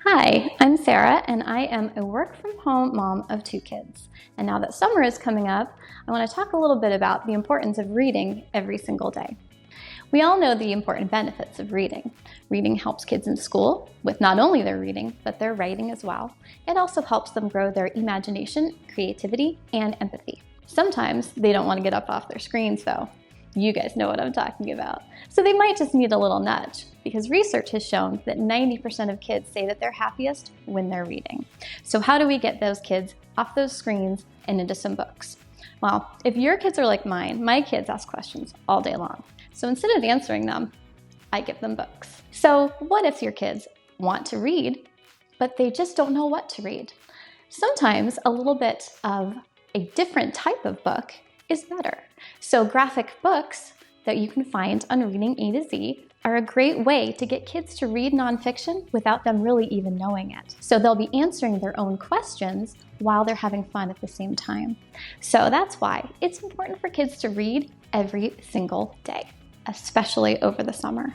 Hi, I'm Sarah, and I am a work-from-home mom of 2 kids. And now that summer is coming up, I want to talk a little bit about the importance of reading every single day. We all know the important benefits of reading. Reading helps kids in school with not only their reading, but their writing as well. It also helps them grow their imagination, creativity, and empathy. Sometimes they don't want to get up off their screens though. You guys know what I'm talking about. So they might just need a little nudge, because research has shown that 90% of kids say that they're happiest when they're reading. So how do we get those kids off those screens and into some books? Well, if your kids are like mine, my kids ask questions all day long. So instead of answering them, I give them books. So what if your kids want to read, but they just don't know what to read? Sometimes a little bit of a different type of book is better. So graphic books that you can find on Reading A to Z are a great way to get kids to read nonfiction without them really even knowing it. So they'll be answering their own questions while they're having fun at the same time. So that's why it's important for kids to read every single day, especially over the summer.